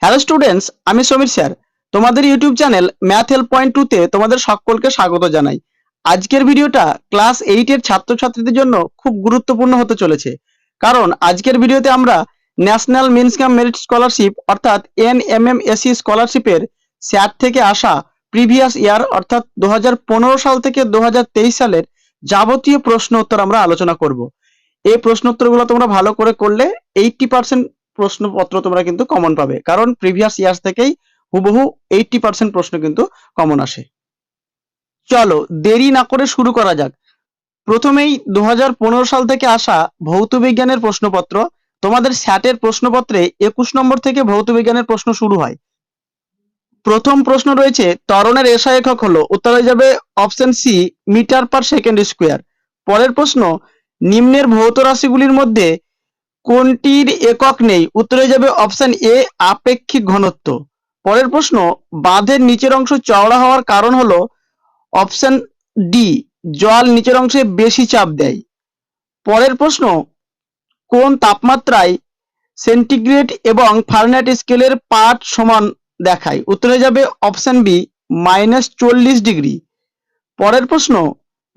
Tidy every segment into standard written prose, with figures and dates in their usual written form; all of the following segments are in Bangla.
হ্যালো স্টুডেন্টস, আমি সমীর স্যার। তোমাদের YouTube channel math help point 2 তে তোমাদের সকলকে স্বাগত জানাই। আজকের ভিডিওটা ক্লাস 8 এর ছাত্রছাত্রীদের জন্য খুব গুরুত্বপূর্ণ হতে চলেছে, কারণ আজকের ভিডিওতে আমরা ন্যাশনাল মিনস কাম মেরিট স্কলারশিপ অর্থাৎ NMMSE স্কলারশিপের স্যাট থেকে আসা প্রিভিয়াস ইয়ার অর্থাৎ 2015 সাল থেকে 2023 সালের যাবতীয় প্রশ্ন উত্তর আমরা আলোচনা করব। এই প্রশ্ন উত্তরগুলো তোমরা ভালো করে করলে 80% প্রশ্নপত্র তোমরা কিন্তু কমন পাবে, কারণ প্রিভিয়াস ইয়ার্স থেকেই হুবহু 80% প্রশ্ন কিন্তু কমন আসে। চলো দেরি না করে শুরু করা যাক। প্রথমেই 2015 সাল থেকে আসা ভৌত বিজ্ঞানের প্রশ্নপত্র। তোমাদের স্যাটের প্রশ্নপত্রে 21 নম্বর থেকে ভৌত বিজ্ঞানের প্রশ্ন শুরু হয়। প্রথম প্রশ্ন রয়েছে ত্বরণের এসআই একক হলো, উত্তর হয়ে যাবে option C metre per second square. পরের প্রশ্ন নিম্নের ভৌত রাশিগুলির মধ্যে কোনটির একক নেই, উত্তর হয়ে যাবে অপশন এ আপেক্ষিক ঘনত্ব। পরের প্রশ্ন বাঁধের নিচের অংশ চওড়া হওয়ার কারণ হলো, অপশন ডি জল নিচের অংশে বেশি চাপ দেয়। পরের প্রশ্ন কোন তাপমাত্রায় সেন্টিগ্রেড এবং ফারেনহাইট স্কেলের পাঠ সমান দেখায়, উত্তর হয়ে যাবে অপশন বি -40°। পরের প্রশ্ন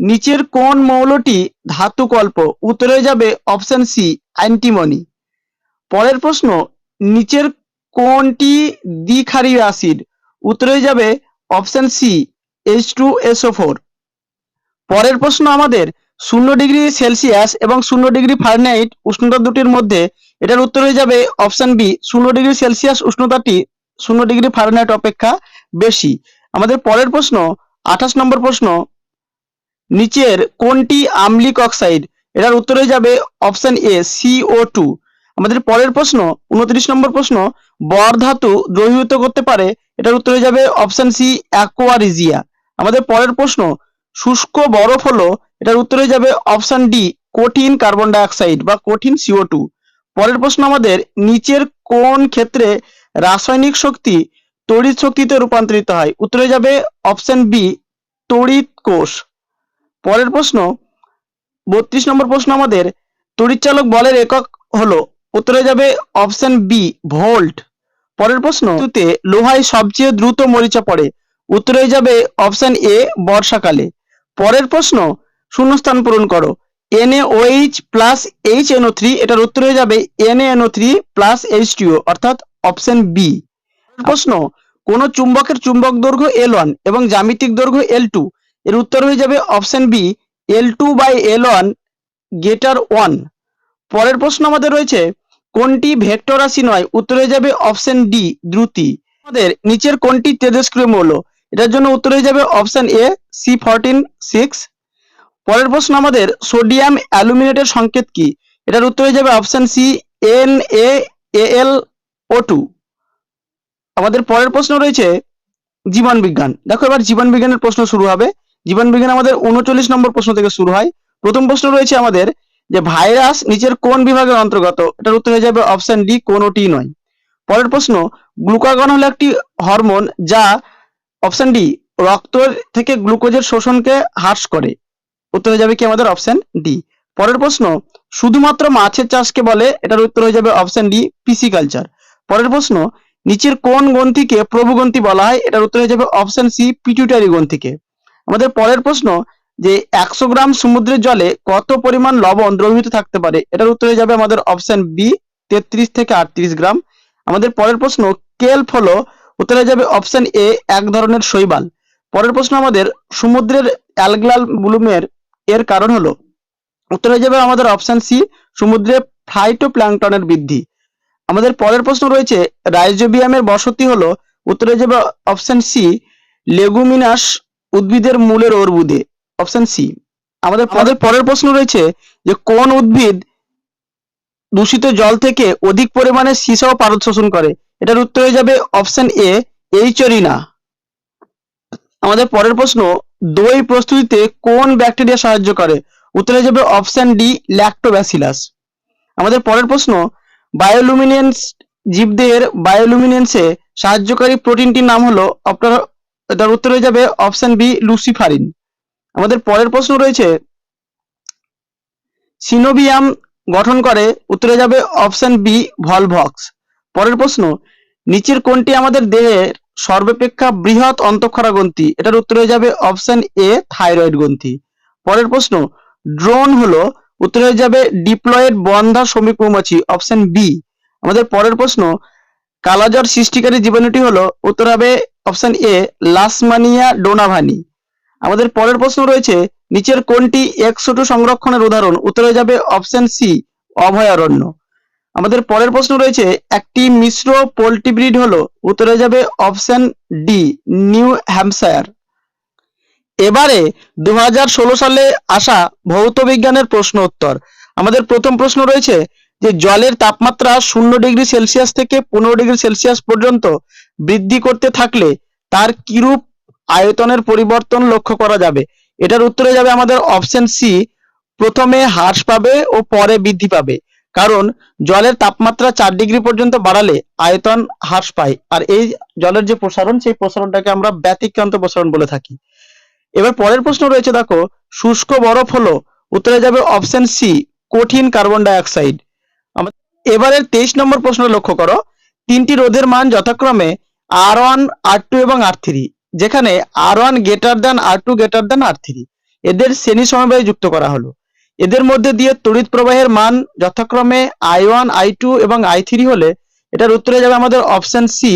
নিচের কোন মৌলটি ধাতুকল্প, উত্তর হয়ে যাবে অপশন সি অ্যান্টিমনি। পরের প্রশ্ন নিচের কোনটি দ্বিক্ষারীয় অ্যাসিড, উত্তর হয়ে যাবে অপশন সি H2SO4। পরের প্রশ্ন আমাদের 0°C এবং 0°F উষ্ণতা দুটির মধ্যে, এটার উত্তর হয়ে যাবে অপশন বি 0°C উষ্ণতাটি 0°F অপেক্ষা বেশি। আমাদের পরের প্রশ্ন 28 নম্বর প্রশ্ন নিচের কোনটি আম্লিক অক্সাইড, এটার উত্তর হয়ে যাবে অপশন এ CO2। আমাদের পরের প্রশ্ন 29 নম্বর প্রশ্ন বর ধাতু দ্রবীভূত করতে পারে, এটার উত্তর হয়ে যাবে অপশন সি অ্যাকোয়া রিজিয়া। আমাদের পরের প্রশ্ন শুষ্ক বরফ হলো, এটার উত্তর হয়ে যাবে অপশন ডি কঠিন কার্বন ডাইঅক্সাইড বা কঠিন CO2। পরের প্রশ্ন আমাদের নিচের কোন ক্ষেত্রে রাসায়নিক শক্তি তড়িৎ শক্তিতে রূপান্তরিত হয়, উত্তর হয়ে যাবে অপশন বি তড়িৎ কোষ। পরের প্রশ্ন 32 নম্বর প্রশ্ন আমাদের তড়িৎচালক বলের একক হলো, উত্তর হয়ে যাবে অপশন বি ভোল্ট। পরের প্রশ্ন লোহায় সবচেয়ে দ্রুত মরিচা পড়ে, উত্তর হয়ে যাবে অপশন এ বর্ষাকালে। পরের প্রশ্ন শূন্যস্থান পূরণ করো। NaOH প্লাস HNO3, এটার উত্তর হয়ে যাবে NaNO3 প্লাস H2O অর্থাৎ অপশন বি। প্রশ্ন কোন চুম্বকের চুম্বক দৈর্ঘ্য L1 এবং জ্যামিতিক দৈর্ঘ্য L2, এর উত্তর হয়ে যাবে অপশন বি L2/L1 > 1। পরের প্রশ্ন আমাদের রয়েছে কোনটি ভেক্টর রাশি নয়, উত্তর হয়ে যাবে অপশন ডি দ্রুতি। আমাদের নিচের কোনটি তেজস্ক্রিয় মৌল, এটার জন্য উত্তর হয়ে যাবে অপশন এ C14 6। পরের প্রশ্ন আমাদের সোডিয়াম অ্যালুমিনেটের সংকেত কি, এটার উত্তর হয়ে যাবে অপশন সি NaAlO2। আমাদের পরের প্রশ্ন রয়েছে জীবন বিজ্ঞান। দেখো এবার জীবন বিজ্ঞানের প্রশ্ন শুরু হবে। জীবন বিজ্ঞান আমাদের 39 নম্বর প্রশ্ন থেকে শুরু হয়। প্রথম প্রশ্ন রয়েছে আমাদের যে ভাইরাস নিচের কোন বিভাগের অন্তর্গত, এটার উত্তর হয়ে যাবে অপশন ডি কোনটি নয়। পরের প্রশ্ন গ্লুকাগন হলো একটি হরমোন যা অপশন ডি রক্ত থেকে গ্লুকোজের শোষণকে হ্রাস করে, উত্তর হয়ে যাবে কি আমাদের অপশন ডি। পরের প্রশ্ন শুধুমাত্র মাছের চাষকে বলে, এটার উত্তর হয়ে যাবে অপশন ডি পিসিকালচার। পরের প্রশ্ন নিচের কোন গ্রন্থিকে প্রভুগ্রন্থি বলা হয়, এটার উত্তর হয়ে যাবে অপশন সি পিটুইটারি গ্রন্থিকে। আমাদের পরের প্রশ্ন যে 100 গ্রাম সমুদ্রের জলে কত পরিমাণ লবণ দ্রবীভূত থাকতে পারে, এটার উত্তর হয়ে যাবে আমাদের অপশন বি 33 থেকে 38 গ্রাম। আমাদের পরের প্রশ্ন কেল্প হলো, উত্তর হয়ে যাবে অপশন এ এক ধরনের শৈবাল। পরের প্রশ্ন আমাদের সমুদ্রের অ্যালগাল ব্লুমের এর কারণ হলো, উত্তর হয়ে যাবে আমাদের অপশন সি সমুদ্রে ফাইটোপ্ল্যাঙ্কটনের বৃদ্ধি। আমাদের পরের প্রশ্ন রয়েছে রাইজোবিয়ামের বসতি হলো, উত্তর হয়ে যাবে অপশন সি লেগুমিনাস উদ্ভিদের মূলের অর্বুদে, অপশন সি। আমাদের পরের প্রশ্ন রয়েছে যে কোন উদ্ভিদ দূষিত জল থেকে অধিক পরিমাণে সীসা ও পারদ শোষণ করে, এটার উত্তর হয়ে যাবে অপশন এ এইচরিনা। আমাদের পরের প্রশ্ন দই প্রস্তুতিতে কোন ব্যাকটেরিয়া সাহায্য করে, উত্তর হয়ে যাবে অপশন ডি ল্যাক্টোব্যাসিলাস। আমাদের পরের প্রশ্ন বায়োলুমিনেন্স জীবদেহের বায়োলুমিনেন্সে সাহায্যকারী প্রোটিনটির নাম হলো, এটার উত্তর হয়ে যাবে অপশন বি লুসিফারিন। আমাদের পরের প্রশ্ন রয়েছে সিনোবিয়াম গঠন করে, উত্তরে যাবে অপশন বি ভলভক্স। পরের প্রশ্ন নিচের কোনটি আমাদের দেহের সর্বাপেক্ষা বৃহৎ অন্তঃক্ষরা গ্রন্থি? এটার উত্তর হয়ে যাবে অপশন এ থাইরয়েড গ্রন্থি। পরের প্রশ্ন, ড্রোন হলো, উত্তর হয়ে যাবে ডিপ্লয়েড বন্ধা শ্রমিক মৌমাছি, অপশন বি। আমাদের পরের প্রশ্ন, কালাজ্বর সৃষ্টিকারী জীবাণুটি হলো, উত্তর হবে অপশন এ লাসমানিয়া ডোনাভানি। আমাদের পরের প্রশ্ন রয়েছে, নিচের কোনটি এক্সোটু সংরক্ষণের উদাহরণ? উত্তর হয়ে যাবে অপশন সি অভয়ারণ্য। আমাদের পরের প্রশ্ন রয়েছে, একটি মিশ্র পোল্ট্রি ব্রিড হলো, উত্তর হয়ে যাবে অপশন ডি নিউ হ্যাম্পশায়ার। এবারে 2016 সালে আসা ভৌত বিজ্ঞানের প্রশ্ন উত্তর। আমাদের প্রথম প্রশ্ন রয়েছে যে জলের তাপমাত্রা 0°C থেকে 15°C পর্যন্ত বৃদ্ধি করতে থাকলে তার কিরূপ আয়তনের পরিবর্তন লক্ষ্য করা যাবে? এটার উত্তর হয়ে যাবে আমাদের অপশন সি প্রথমে হ্রাস পাবে ও পরে বৃদ্ধি পাবে। কারণ জলের তাপমাত্রা 4° পর্যন্ত বাড়ালে আয়তন হ্রাস পায়, আর এই জলের যে প্রসারণ, সেই প্রসারণটাকে আমরা ব্যতিক্রান্ত প্রসারণ বলে থাকি। এবার পরের প্রশ্ন রয়েছে, দেখো, শুষ্ক বরফ হলো, উত্তরে যাবে অপশন সি কঠিন কার্বন ডাই অক্সাইড। এবারের 23 নম্বর প্রশ্ন লক্ষ্য করো, তিনটি রোধের মান যথাক্রমে R1, R2 এবং R3, যেখানে R1 greater than R2 greater than R3, এদের শ্রেণী সমবায় যুক্ত করা হলো। এদের মধ্যে দিয়ে তড়িৎ প্রবাহের মান যথাক্রমে I1, I2 এবং I3 হলে এটার উত্তরে যাবে আমাদের option C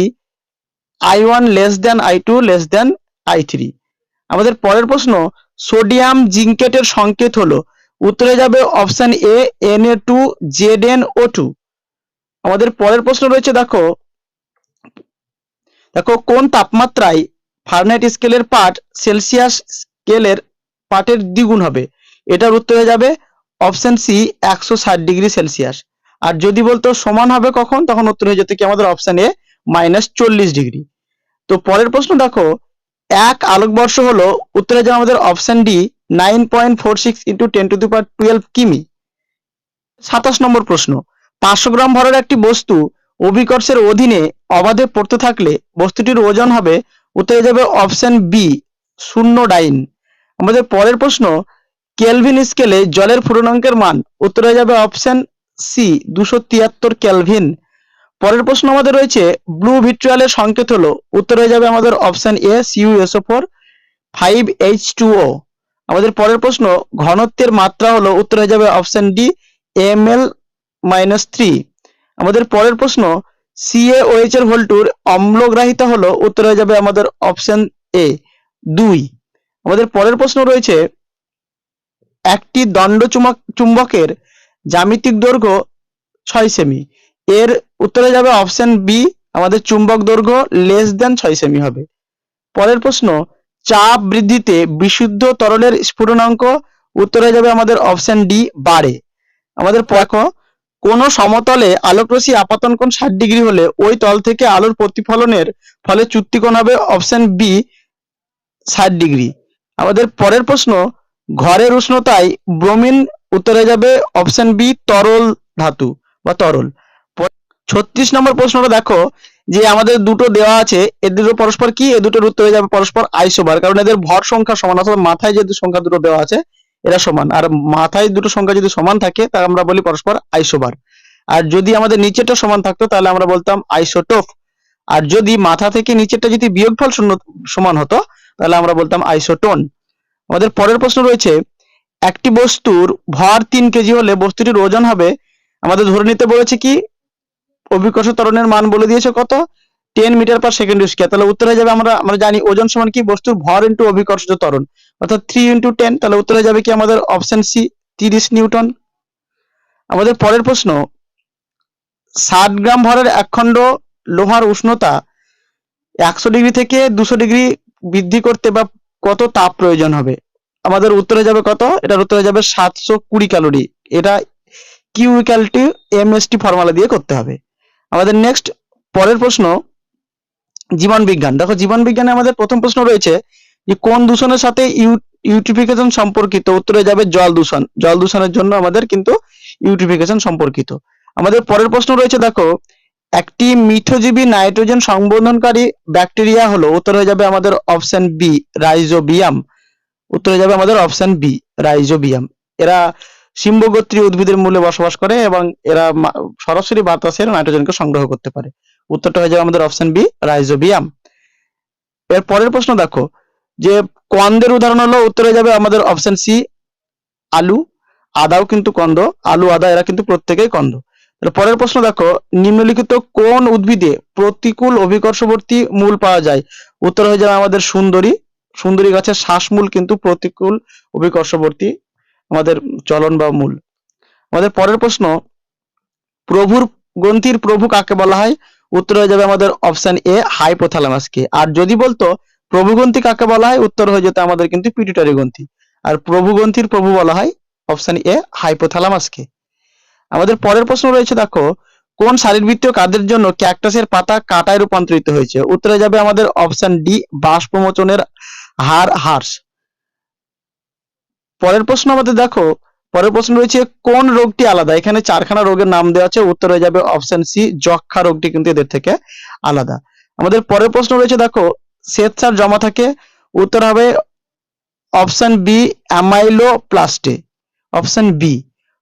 I1 less than I2 less than I3। আমাদের পরের প্রশ্ন, সোডিয়াম জিঙ্কেটের সংকেত হলো, উত্তরে যাবে অপশন এ Na2ZnO2। আমাদের পরের প্রশ্ন রয়েছে, দেখো কোন তাপমাত্রায় ফারেনহাইট স্কেলের পাঠ সেলসিয়াস স্কেলের পাঠের দ্বিগুণ হবে? এটার উত্তর হয়ে যাবে অপশন সি 160°C। আর যদি বলতো সমান হবে কখন, তখন উত্তর হয়ে যেত কি আমাদের অপশন এ -40°। তো পরের প্রশ্ন দেখো, এক আলোকবর্ষ হলো, উত্তরে যাবে আমাদের অপশন ডি 9.46 × 10⁻12 কিমি। 27 নম্বর প্রশ্ন, 500 গ্রাম ভরের একটি বস্তু অভিকর্ষের অধীনে অবাধে পড়তে থাকলে বস্তুটির ওজন হবে, উত্তরে যাবে অপশন বি 0 আমাদের পরের প্রশ্ন, কেলভিন স্কেলে জলের ফুটনাঙ্কের মান, উত্তরে যাবে অপশন সি 273 কেলভিন। পরের প্রশ্ন আমাদের রয়েছে, ব্লু ভিট্রিয়ালের সংকেত হলো, উত্তর হয়ে যাবে আমাদের অপশন এ CuSO4 5H2O। আমাদের পরের প্রশ্ন, ঘনত্বের মাত্রা হলো, উত্তর হয়ে যাবে অপশন ডি ml-3। আমাদের পরের প্রশ্ন, CaOH এর ভোল্টুর অম্লগ্রাহিতা হলো, উত্তর হয়ে যাবে আমাদের অপশন এ 2। আমাদের পরের প্রশ্ন রয়েছে, একটি দণ্ড চুম্বকের জ্যামিতিক দৈর্ঘ্য 6 সেমি, এর উত্তরে যাবে অপশন বি আমাদের চুম্বক দৈর্ঘ্য লেস দ্যান 6 সেমি হবে। পরের প্রশ্ন, চাপ বৃদ্ধিতে বিশুদ্ধ তরলের স্ফুটনাঙ্ক, উত্তরে যাবে আমাদের অপশন ডি বাড়ে। আমাদের দেখো, কোন সমতলে আলোকরশ্মি আপাতন কোণ 60° হলে ওই তল থেকে আলোর প্রতিফলনের ফলে চ্যুতিকোণ হবে, অপশন বি 60°। আমাদের পরের প্রশ্ন, ঘরের উষ্ণতায় ব্রোমিন, উত্তরে যাবে অপশন বি তরল ধাতু বা তরল। 36 নম্বর প্রশ্নটা দেখো, যে আমাদের দুটো দেওয়া আছে, এর দুটো পরস্পর কি, এ দুটোর উত্তর হয়ে যাবে পরস্পর আইসোবার, কারণ এদের ভর সংখ্যা সমান, অর্থাৎ মাথায় যে সংখ্যা দুটো দেওয়া আছে এরা সমান, আর মাথায় দুটো সংখ্যা যদি সমান থাকে তাহলে আমরা বলি পরস্পর আইসোবার। আর যদি আমাদের নিচেরটা সমান থাকতো তাহলে আমরা বলতাম আইসোটোপ। আর যদি মাথা থেকে নিচেরটা যদি বিয়োগফল সমান হতো তাহলে আমরা বলতাম আইসোটোন। আমাদের পরের প্রশ্ন রয়েছে, একটি বস্তুর ভর 3 কেজি হলে বস্তুটির ওজন হবে, আমাদের ধরে নিতে বলেছে কি, অভিকর্ষ ত্বরণের মান বলে দিয়েছে কত, 10 মিটার/সেকেন্ড²। তাহলে উত্তর হয়ে যাবে, আমরা জানি ওজন সমান কি, বস্তুর ভর ইন্টু অভিকর্ষজ ত্বরণ, অর্থাৎ 3 × 10। তাহলে উত্তর হয়ে যাবে কি আমাদের অপশন সি 30 নিউটন। আমাদের পরের প্রশ্ন, 60 গ্রাম ভরের একখণ্ড লোহার উষ্ণতা 100° থেকে 200° বৃদ্ধি করতে বা কত তাপ প্রয়োজন হবে? আমাদের উত্তরে যাবে কত, এটার উত্তরে যাবে 720 ক্যালোরি। এটা Q=mst ফর্মুলা দিয়ে করতে হবে। আমাদের নেক্সট পরের প্রশ্ন, জীবন বিজ্ঞান। দেখো, জীবন বিজ্ঞানে আমাদের প্রথম প্রশ্ন রয়েছে যে কোন দূষণের সাথে ইউট্রিফিকেশন সম্পর্কিত? উত্তরে যাবে জল দূষণ। জল দূষণের জন্য আমাদের কিন্তু ইউট্রিফিকেশন সম্পর্কিত। আমাদের পরের প্রশ্ন রয়েছে, দেখো, একটি মিথজীবী নাইট্রোজেন সংবন্ধনকারী ব্যাকটেরিয়া হলো, উত্তর হয়ে যাবে আমাদের অপশন বি রাইজোবিয়াম। উত্তরে যাবে আমাদের অপশন বি রাইজোবিয়াম। এরা শিম্বগোত্রীয় উদ্ভিদের মূলে বসবাস করে এবং এরা সরাসরি বাতাসের নাইট্রোজেনকে সংগ্রহ করতে পারে। উত্তরটা হয়ে যাবে আমাদের অপশন বি রাইজোবিয়াম। এর পরের প্রশ্ন দেখো যে কন্দের উদাহরণ হলো, উত্তর হয়ে যাবে আমাদের অপশন সি আলু। আদাও কিন্তু কন্দ, আলু আদা এরা কিন্তু প্রত্যেকেই কন্দ। পরের প্রশ্ন দেখো, নিম্নলিখিত কোন উদ্ভিদে প্রতিকূল অভিকর্ষবর্তী মূল পাওয়া যায়? উত্তর হয়ে যাবে আমাদের সুন্দরী। সুন্দরী গাছের শ্বাসমূল কিন্তু প্রতিকূল অভিকর্ষবর্তী আমাদের চলন বা মূল। আমাদের পরের প্রশ্ন, প্রভুর গ্রন্থির প্রভু কাকে বলা হয়? উত্তর হয়ে যাবে আমাদের অপশন এ হাইপোথ্যালামাসকে। আর যদি বলতো প্রভু গ্রন্থি কাকে বলা হয়, উত্তর হয়ে যেত আমাদের কিন্তু পিটুইটারি গ্রন্থি। আর প্রভু গ্রন্থির প্রভু বলা হয় অপশন এ হাইপোথ্যালামাসকে। আমাদের পরের প্রশ্ন রয়েছে দেখো, কোন শারীরবৃত্তীয় কাজের জন্য ক্যাকটাসের পাতা কাঁটায় রূপান্তরিত হয়েছে? উত্তরে যাবে আমাদের অপশন ডি বাষ্পমোচনের হার হ্রাস। পরের প্রশ্ন আমাদের দেখো, পরের প্রশ্ন রয়েছে কোন রোগটি আলাদা? এখানে চারখানা রোগের নাম দেওয়া আছে, উত্তর হয়ে যাবে অপশন সি যক্ষা রোগটি কিন্তু এদের থেকে আলাদা। আমাদের পরের প্রশ্ন রয়েছে দেখো, শ্বেতসার জমা থাকে, উত্তর হবে অপশন বি অ্যামাইলোপ্লাস্টে, অপশন বি।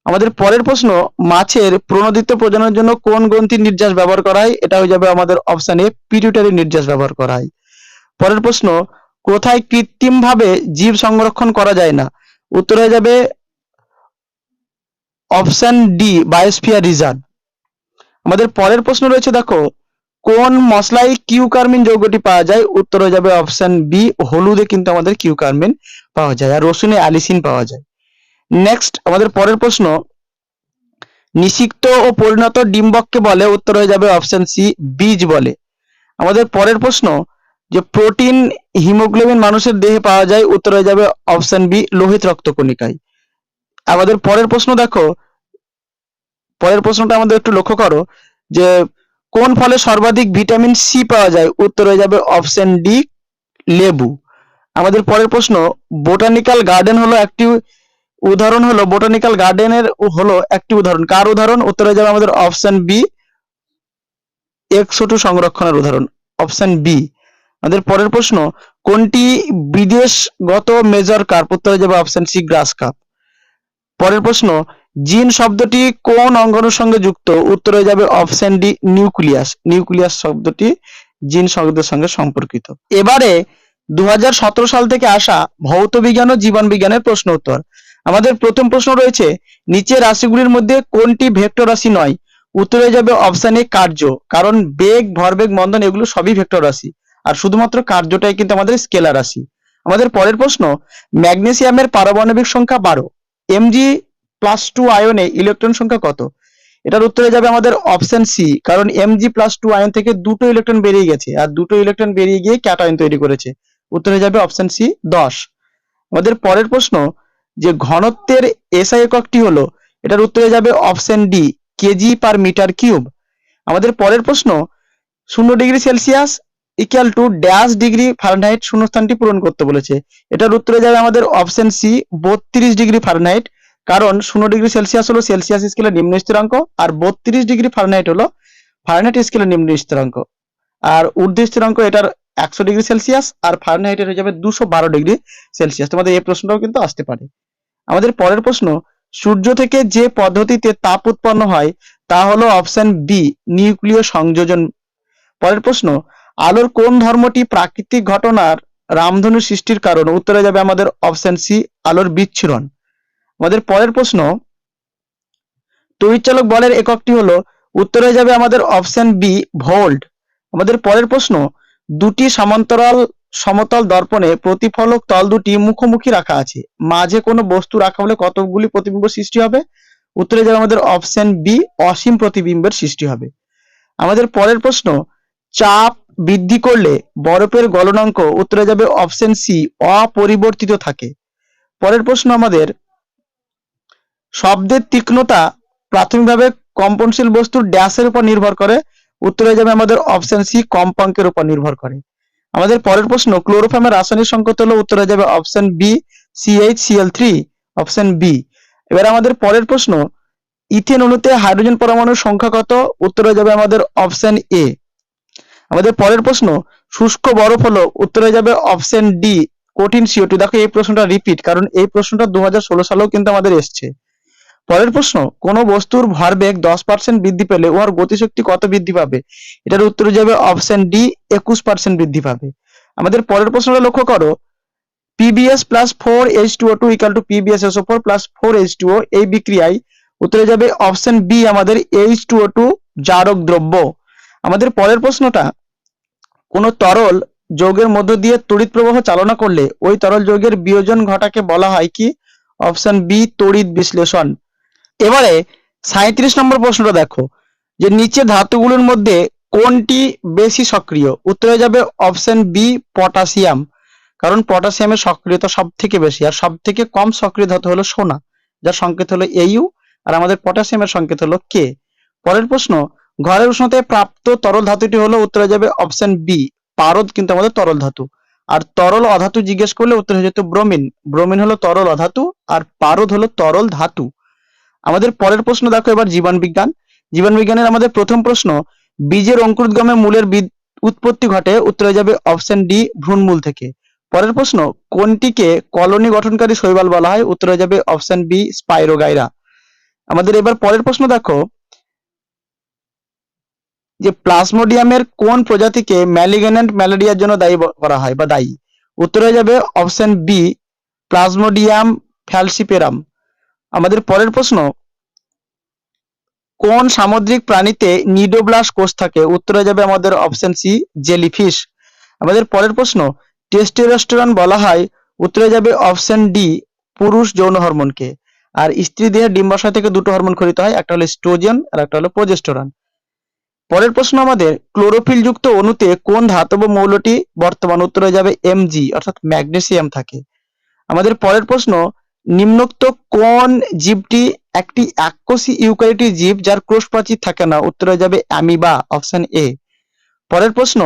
আমাদের পরের প্রশ্ন, মাছের প্রণোদিত প্রজননের জন্য কোন গ্রন্থির নির্যাস ব্যবহার করা হয়? এটা হয়ে যাবে আমাদের অপশন এ পিটুইটারি নির্যাস ব্যবহার করা হয়। পরের প্রশ্ন, কোথায় কৃত্রিমভাবে জীব সংরক্ষণ করা যায় না? উত্তর হয়ে যাবে অপশন ডি বায়োস্ফিয়ার রিজার্ভ। আমাদের পরের প্রশ্ন রয়েছে দেখো, কোন মশলায় কিউকারমিন যৌগটি পাওয়া যায়? উত্তর হয়ে যাবে অপশন বি হলুদে কিন্তু আমাদের কিউকারমিন পাওয়া যায়, আর রসুনে অ্যালিসিন পাওয়া যায়। নেক্সট আমাদের পরের প্রশ্ন, নিষিক্ত ও পরিণত ডিম্বককে বলে? উত্তর হয়ে যাবে অপশন সি বীজ বলে। আমাদের পরের প্রশ্ন, যে প্রোটিন হিমোগ্লোবিন মানুষের দেহে পাওয়া যায়? উত্তর হয়ে যাবে অপশন বি লোহিত রক্তকণিকায়। আমাদের পরের প্রশ্ন দেখো, পরের প্রশ্নটা আমাদের একটু লক্ষ্য করো যে কোন ফলে সর্বাধিক ভিটামিন সি পাওয়া যায়? উত্তর হয়ে যাবে অপশন ডি লেবু। আমাদের পরের প্রশ্ন, বোটানিক্যাল গার্ডেন হলো একটি উদাহরণ হলো, বোটানিক্যাল গার্ডেনের হলো একটি উদাহরণ, কার উদাহরণ? উত্তর হয়ে যাবে আমাদের অপশন বি এক্সোটু সংরক্ষণের উদাহরণ, অপশন বি। আমাদের পরের প্রশ্ন, কোনটি বিদেশগত মেজর কার্প? উত্তর হয়ে যাবে অপশন সি গ্রাস কাপ। পরের প্রশ্ন, জিন শব্দটি কোন অঙ্গাণুর সঙ্গে যুক্ত? উত্তর হয়ে যাবে অপশন ডি নিউক্লিয়াস। নিউক্লিয়াস শব্দটি জিন শব্দের সঙ্গে সম্পর্কিত। এবারে 2017 সাল থেকে আসা ভৌত বিজ্ঞান ও জীবন বিজ্ঞানের প্রশ্ন উত্তর। আমাদের প্রথম প্রশ্ন রয়েছে, নিচের রাশিগুলির মধ্যে কোনটি ভেক্টর রাশি নয়? উত্তর হয়ে যাবে অপশন এ কার্য, কারণ বেগ ভরবেগ মন্দন এগুলো সবই ভেক্টর রাশি, আর শুধুমাত্র কার্যটাই কিন্তু আমাদের স্কেলার রাশি। আমাদের পরের প্রশ্ন, ম্যাগনেসিয়ামের পারমাণবিক সংখ্যা 12, Mg+2 আয়নে ইলেকট্রন সংখ্যা কত? এটার উত্তরে যাবে আমাদের অপশন সি, কারণ Mg+2 আয়ন থেকে দুটো ইলেকট্রন বেরিয়ে গেছে, আর দুটো ইলেকট্রন বেরিয়ে গিয়ে ক্যাটায়ন তৈরি করেছে। উত্তরে যাবে অপশন সি 10। আমাদের পরের প্রশ্ন, যে ঘনত্বের এসআই এককটি হলো, এটার উত্তরে যাবে option D KG per metre cube. আমাদের পরের প্রশ্ন, 0°C equal to dash degree Fahrenheit শূন্যস্থানটি পূরণ করতে বলেছে। এটার উত্তরে যাবে আমাদের অপশন সি 32 ডিগ্রি ফারেনহাইট, কারণ 0°C হলো সেলসিয়াস স্কেলের নিম্ন স্থিরাঙ্ক, আর 32 ডিগ্রি ফারেনহাইট হলো ফারেনহাইট স্কেলের নিম্ন স্থিরাঙ্ক, আর ঊর্ধ্ব স্থিরাঙ্ক এটার 100°C, আর ফারেনহাইটের হয়ে যাবে 212°C। তোমাদের এই প্রশ্নটাও কিন্তু আসতে পারে। আমাদের পরের প্রশ্ন, সূর্য থেকে যে পদ্ধতিতে তাপ উৎপন্ন হয় তা হলো অপশন বি নিউক্লিয় সংযোজন। পরের প্রশ্ন, আলোর কোন ধর্মটি প্রাকৃতিক ঘটনার রামধনু সৃষ্টির কারণ? উত্তরে যাবে আমাদের অপশন সি আলোর বিচ্ছুরণ। আমাদের পরের প্রশ্ন, তড়িৎচালক বলের এককটি হলো, উত্তরে যাবে আমাদের অপশন বি ভোল্ট। আমাদের পরের প্রশ্ন, দুটি সমান্তরাল সমতল দর্পণে প্রতিফলক তল দুটি মুখোমুখি রাখা আছে, মাঝে কোনো বস্তু রাখা হলে কতগুলি প্রতিবিম্ব সৃষ্টি হবে? উত্তরে যাবে আমাদের অপশন বি অসীম প্রতিবিম্বের সৃষ্টি হবে। আমাদের পরের প্রশ্ন, চাপ বৃদ্ধি করলে বরফের গলনাঙ্ক? উত্তরে যাবে অপশন সি অপরিবর্তিত থাকে। পরের প্রশ্ন আমাদের, শব্দের তীক্ষ্ণতা প্রাথমিকভাবে কম্পনশীল বস্তুর ড্যাশের উপর নির্ভর করে? উত্তরে যাবে আমাদের অপশন সি কম্পাঙ্কের উপর নির্ভর করে। আমাদের পরের প্রশ্ন, ক্লোরোফর্মের রাসায়নিক সংকেত হলো? উত্তরে যাবে option B CH_Cl3, option B. এবার আমাদের পরের প্রশ্ন, ইথেন অণুতে হাইড্রোজেন পরমাণুর সংখ্যা কত? উত্তরে যাবে আমাদের অপশন এ। আমাদের পরের প্রশ্ন, শুষ্ক বরফ হলো? উত্তরে যাবে অপশন ডি কঠিন CO2। দেখো এই প্রশ্নটা রিপিট, কারণ এই প্রশ্নটা 2016 সালেও কিন্তু আমাদের এসছে। পরের প্রশ্ন, কোন বস্তুর ভরবেগ 10% বৃদ্ধি পেলে উহার গতিশক্তি কত বৃদ্ধি পাবে? এটার উত্তর যাবে অপশন ডি, 21% বৃদ্ধি পাবে। আমাদের পরের প্রশ্নটা লক্ষ্য করো, PbS plus 4H2O2 equal to PbSSO4 plus 4H2O, এই বিক্রিয়ায় উত্তরে যাবে অপশন বি আমাদের H2O2 জারক দ্রব্য। আমাদের পরের প্রশ্নটা, কোন তরল যৌগের মধ্য দিয়ে তড়িৎ প্রবাহ চালনা করলে ওই তরল যৌগের বিয়োজন ঘটাকে বলা হয় কি? অপশন বি তড়িৎ বিশ্লেষণ। এবারে 37 নম্বর প্রশ্নটা দেখো, যে নিচে ধাতুগুলোর মধ্যে কোনটি বেশি সক্রিয়? উত্তরে যাবে অপশন বি পটাশিয়াম, কারণ পটাশিয়ামের সক্রিয়তা সব থেকে বেশি, আর সব থেকে কম সক্রিয় ধাতু হলো সোনা, যার সংকেত হলো Au, আর আমাদের পটাশিয়ামের সংকেত হলো K। পরের প্রশ্ন, ঘরের উষ্ণতায় প্রাপ্ত তরল ধাতুটি হলো? উত্তরে যাবে অপশন বি পারদ, কিন্তু আমাদের তরল ধাতু। আর তরল অধাতু জিজ্ঞেস করলে উত্তর হয়ে যেত ব্রোমিন। ব্রোমিন হলো তরল অধাতু, আর পারদ হলো তরল ধাতু। আমাদের পরের প্রশ্ন দেখো এবার জীবন বিজ্ঞান। জীবন বিজ্ঞানের আমাদের প্রথম প্রশ্ন, বীজের অঙ্কুরোদ্গমে মূলের উৎপত্তি ঘটে? উত্তরে যাবে অপশন ডি ভ্রূণমূল থেকে। পরের প্রশ্ন, কোনটিকে কলোনি গঠনকারী শৈবাল বলা হয়? উত্তরে যাবে অপশন বি স্পাইরোগাইরা। আমাদের এবার পরের প্রশ্ন দেখো, যে প্লাজমোডিয়ামের কোন প্রজাতিকে ম্যালিগন্যান্ট ম্যালেরিয়ার জন্য দায়ী করা হয় বা দায়ী? উত্তরে যাবে অপশন বি প্লাজমোডিয়াম ফ্যালসিপেরাম। আমাদের পরের প্রশ্ন, কোন সামুদ্রিক প্রাণীতে নিডোব্লাস্ট কোষ থাকে? উত্তরে যাবে আমাদের অপশন সি জেলিফিশ। আমাদের পরের প্রশ্ন, টেস্টোস্টেরন বলা হয়? উত্তরে যাবে অপশন ডি পুরুষ যৌন হরমোনকে। আর স্ত্রী দেহের ডিম্বাশয় থেকে দুটো হরমোন খরিত হয়, একটা হলো এস্ট্রোজেন আর একটা হলো প্রোজেস্টেরন। পরের প্রশ্ন আমাদের, ক্লোরোফিল যুক্ত অণুতে কোন ধাতব মৌলটি বর্তমান? উত্তরে যাবে Mg, অর্থাৎ ম্যাগনেসিয়াম থাকে। আমাদের পরের প্রশ্ন, নিম্নোক্ত কোন জীবটি একটি এককোষী ইউক্যারিওটিক জীব যার কোষ প্রাচীর থাকে না? উত্তরে যাবে অ্যামিবা, অপশন এ। পরের প্রশ্ন,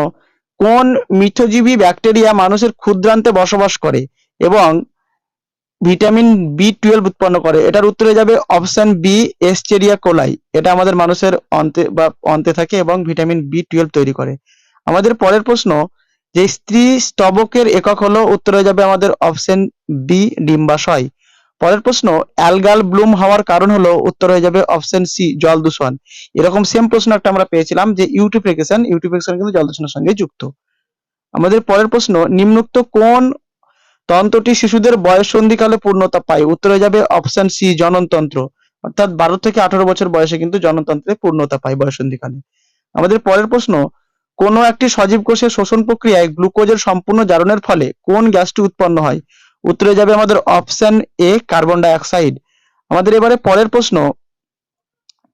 কোন মিথজীবী ব্যাকটেরিয়া মানুষের ক্ষুদ্রান্তে বসবাস করে এবং ভিটামিন বি12 উৎপন্ন করে? এটার উত্তরে যাবে অপশন বি এস্টেরিয়া কোলাই। এটা আমাদের মানুষের অন্তে থাকে এবং ভিটামিন বি12 তৈরি করে। আমাদের পরের প্রশ্ন, যে স্ত্রী স্তবকের একক হলো? উত্তরে যাবে আমাদের অপশন বি ডিম্বাশয়। পরের প্রশ্ন, অ্যালগাল ব্লুম হওয়ার কারণ হলো? উত্তর হয়ে যাবে অপশন সি জল দূষণ। এরকম সেম প্রশ্ন একটা আমরা পেয়েছিলাম, যে ইউটিফিকেশন কিন্তু জল দূষণের সঙ্গে যুক্ত। আমাদের পরের প্রশ্ন, নিম্নোক্ত কোন তন্ত্রটি শিশুদের বয়ঃসন্ধিকালে পূর্ণতা পায়? উত্তরে যাবে অপশন সি জননতন্ত্র, অর্থাৎ 12 থেকে 18 বছর বয়সে কিন্তু জননতন্ত্রে পূর্ণতা পায় বয়ঃসন্ধিকালে। আমাদের পরের প্রশ্ন, কোন একটি সজীব কোষের শোষণ প্রক্রিয়ায় গ্লুকোজের সম্পূর্ণ জারণের ফলে কোন গ্যাসটি উৎপন্ন হয়? উত্তরে যাবে আমাদের অপশন এ কার্বন ডাই অক্সাইড। আমাদের এবারে পরের প্রশ্ন,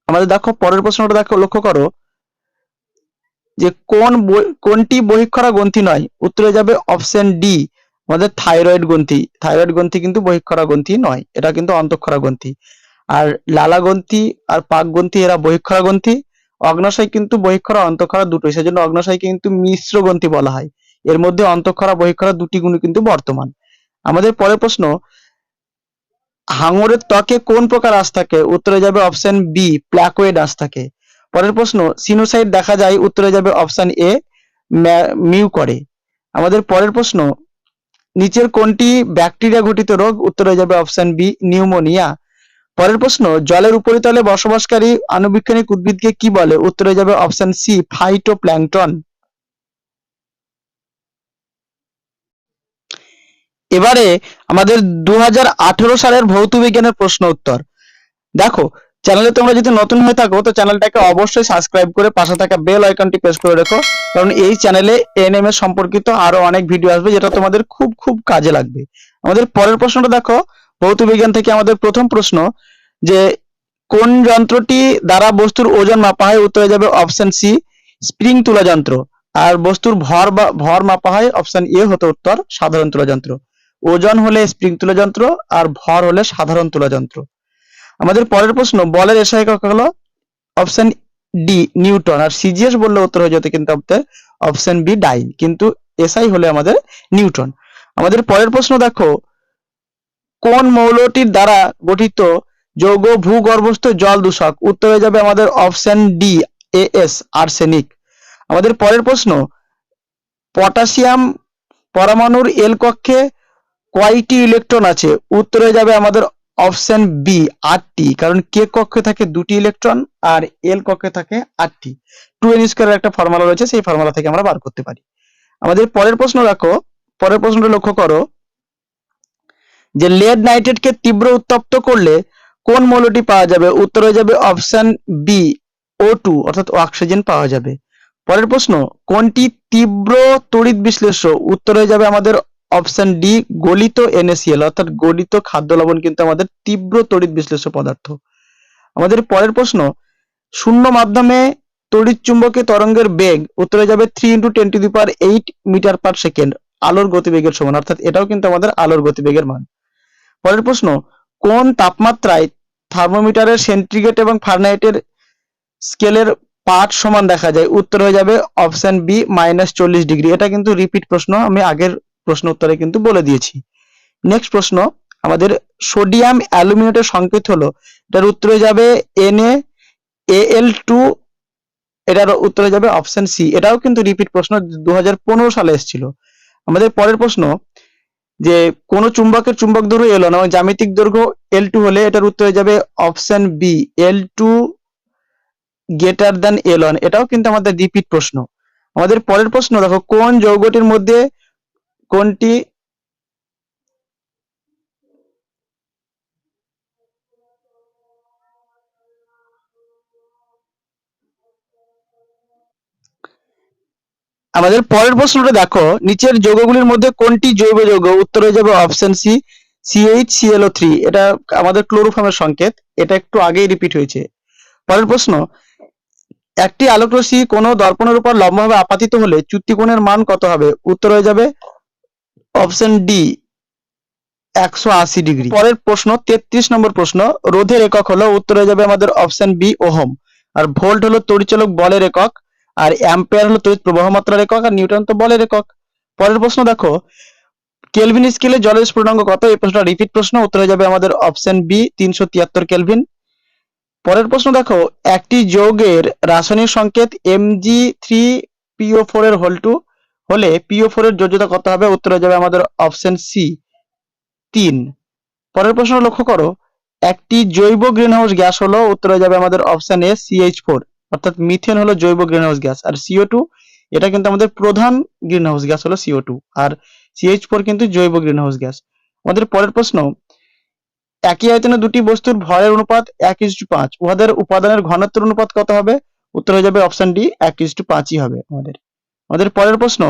আমাদের দেখো পরের প্রশ্নটা দেখো, লক্ষ্য করো, যে কোনটি বহিঃক্ষরা গ্রন্থি নয়? উত্তরে যাবে অপশন ডি আমাদের থাইরয়েড গ্রন্থি। থাইরয়েড গ্রন্থি কিন্তু বহিঃক্ষরা গ্রন্থি নয়, এটা কিন্তু অন্তঃক্ষরা গ্রন্থি। আর লালা গ্রন্থি আর পাক গ্রন্থি এরা বহিঃক্ষরা গ্রন্থি। অগ্নাশয় কিন্তু বহিঃক্ষরা অন্তঃক্ষরা দুটোই, সেজন্য অগ্নাশয়কে কিন্তু মিশ্র গ্রন্থি বলা হয়। এর মধ্যে অন্তঃক্ষরা বহিঃক্ষরা দুটি গুণই কিন্তু বর্তমান। আমাদের পরের প্রশ্ন, হাঙরের ত্বকে কোন প্রকার আঁশ থাকে? উত্তরে যাবে অপশন বি প্ল্যাকোয়েড আঁশ থাকে। পরের প্রশ্ন, সিনোসাইট দেখা যায়? উত্তরে যাবে অপশন এ মিউ করে। আমাদের পরের প্রশ্ন, নিচের কোনটি ব্যাকটেরিয়া ঘটিত রোগ? উত্তরে যাবে অপশন বি নিউমোনিয়া। পরের প্রশ্ন, জলের উপরিতলে বসবাসকারী আণুবীক্ষণিক উদ্ভিদকে কি বলে? উত্তরে যাবে অপশন সি ফাইটোপ্ল্যাঙ্কটন। এবারে আমাদের 2018 সালের ভৌত বিজ্ঞানের প্রশ্ন উত্তর। দেখো, চ্যানেলে তোমরা যদি নতুন হয়ে থাকো তো চ্যানেলটাকে অবশ্যই সাবস্ক্রাইব করে পাশে থাকা বেল আইকনটি প্রেস করে রেখো, কারণ এই চ্যানেলে এএনএম এর সম্পর্কিত আরো অনেক ভিডিও আসবে যেটা তোমাদের খুব খুব কাজে লাগবে। আমাদের পরের প্রশ্নটা দেখো, ভৌত বিজ্ঞান থেকে আমাদের প্রথম প্রশ্ন, যে কোন যন্ত্রটি দ্বারা বস্তুর ওজন মাপা হয়? উত্তরে যাবে অপশন সি স্প্রিং তুলা যন্ত্র। আর বস্তুর ভর মাপা হয়? অপশন এ হতে উত্তর সাধারণ তুলা যন্ত্র। ওজন হলে স্প্রিং তুলা যন্ত্র, আর ভর হলে সাধারণ তুলা যন্ত্র। আমাদের পরের প্রশ্ন, বলের এসআই একক হলো? Option D newton. আর সিজিএস বললে উত্তর হয়ে যেত কিন্তু অপশন বি ডাইন, কিন্তু এসআই হলে আমাদের নিউটন। আমাদের পরের প্রশ্ন দেখো, কোন মৌলটির দ্বারা গঠিত যৌগ ভূগর্ভস্থ জল দূষক? উত্তর হয়ে যাবে আমাদের অপশন ডি এএস আর্সেনিক। আমাদের পরের প্রশ্ন, পটাশিয়াম পরমাণুর এল কক্ষে কয়টি ইলেকট্রন আছে? উত্তর হয়ে যাবে আমাদের অপশন বি 8টি, কারণ কে কক্ষে থাকে 2টি ইলেকট্রন আর এল কক্ষে থাকে 8টি। 2n স্কয়ারের একটা ফর্মুলা রয়েছে, সেই ফর্মুলা থেকে আমরা বার করতে পারি। আমাদের পরের প্রশ্ন দেখো, পরের প্রশ্নটা লক্ষ্য করো যে লেড নাইট্রেটকে তীব্র উত্তপ্ত করলে কোন মৌলটি পাওয়া যাবে? উত্তর হয়ে যাবে অপশন বি O2 অর্থাৎ অক্সিজেন পাওয়া যাবে। পরের প্রশ্ন, কোনটি তীব্র তড়িৎ বিশ্লেষ্য? উত্তর হয়ে যাবে আমাদের অপশন ডি গলিত NaCl অর্থাৎ গলিত খাদ্য লবণ কিন্তু আমাদের তীব্র তড়িৎ বিশ্লেষ্য পদার্থ। আমাদের পরের প্রশ্ন, শূন্য মাধ্যমে তড়িৎ চুম্বকীয় তরঙ্গের বেগ উত্তর হয়ে যাবে 3 × 10⁸ মিটার পার সেকেন্ড, আলোর গতিবেগের সমান, অর্থাৎ এটাও কিন্তু আমাদের আলোর গতিবেগের মান। পরের প্রশ্ন, কোন তাপমাত্রায় থার্মোমিটারের সেন্টিগ্রেড এবং ফারেনহাইটের স্কেলের পাঠ সমান দেখা যায়? উত্তর হয়ে যাবে অপশন বি -40°। এটা কিন্তু রিপিট প্রশ্ন, আমি আগের প্রশ্ন উত্তরে কিন্তু বলে দিয়েছি। নেক্সট প্রশ্ন, আমাদের সোডিয়াম অ্যালুমিনেটের সংকেত হলো, এটার উত্তর হয়ে যাবে NaAl2, এটার উত্তর হয়ে যাবে অপশন সি। এটাও কিন্তু রিপিট প্রশ্ন, 2015 সালে এসেছিল। আমাদের পরের প্রশ্ন, যে কোন চুম্বকের চুম্বক দৈর্ঘ্য L1 এবং জ্যামিতিক দৈর্ঘ্য L2 হলে এটার উত্তর হয়ে যাবে option B L2 greater than L1। এটাও কিন্তু আমাদের রিপিট প্রশ্ন। আমাদের পরের প্রশ্ন দেখো, কোন যৌগটির মধ্যে কোনটি আমাদের পরের প্রশ্নটা দেখো, নিচের যৌগগুলির মধ্যে কোনটি জৈব যৌগ? উত্তর হয়ে যাবে অপশন সি CH3। এটা আমাদের ক্লোরোফর্মের সংকেত, এটা একটু আগেই রিপিট হয়েছে। পরের প্রশ্ন, একটি আলোকরশ্মি কোন দর্পণের উপর লম্বভাবে আপাতিত হলে চ্যুতিকোণের মান কত হবে? উত্তর হয়ে যাবে অপশন ডি 180°। পরের প্রশ্ন 33 নম্বর প্রশ্ন, রোধের একক হলো, উত্তর হয়ে যাবে আমাদের অপশন বি ওহম। আর ভোল্ট হলো তড়িৎচালক বলের একক, আর অ্যাম্পিয়ার হলো তড়িৎ প্রবাহ মাত্রার একক, আর নিউটন তো বলের একক। পরের প্রশ্ন দেখো, কেলভিন স্কেলে জলের স্ফুটনাঙ্ক কত? এই প্রশ্নটা রিপিট প্রশ্ন, উত্তর হয়ে যাবে আমাদের অপশন বি 373 কেলভিন। পরের প্রশ্ন দেখো, একটি যৌগের রাসায়নিক সংকেত Mg3PO4 এর হোল2 হলে PO4 এর যোজ্যতা কত হবে? উত্তর হয়ে যাবে আমাদের অপশন সি 3। পরের প্রশ্ন লক্ষ্য করো, একটি জৈব গ্রিনহাউস গ্যাস হলো, উত্তর হয়ে যাবে আমাদের অপশন এ CH4 অর্থাৎ মিথেন হলো জৈব গ্রিনহাউস গ্যাস, আর CO2 এটা কিন্তু আমাদের প্রধান গ্রিনহাউস গ্যাস হলো CO2, আর CH4 কিন্তু জৈব গ্রিনহাউস গ্যাস। আমাদের পরের প্রশ্ন, একই আয়তনে দুটি বস্তুর ভরের অনুপাত 1:5, উহাদের উপাদানের ঘনত্বের অনুপাত কত হবে? উত্তর হয়ে যাবে অপশন ডি 1:5ই হবে আমাদের পরের প্রশ্ন,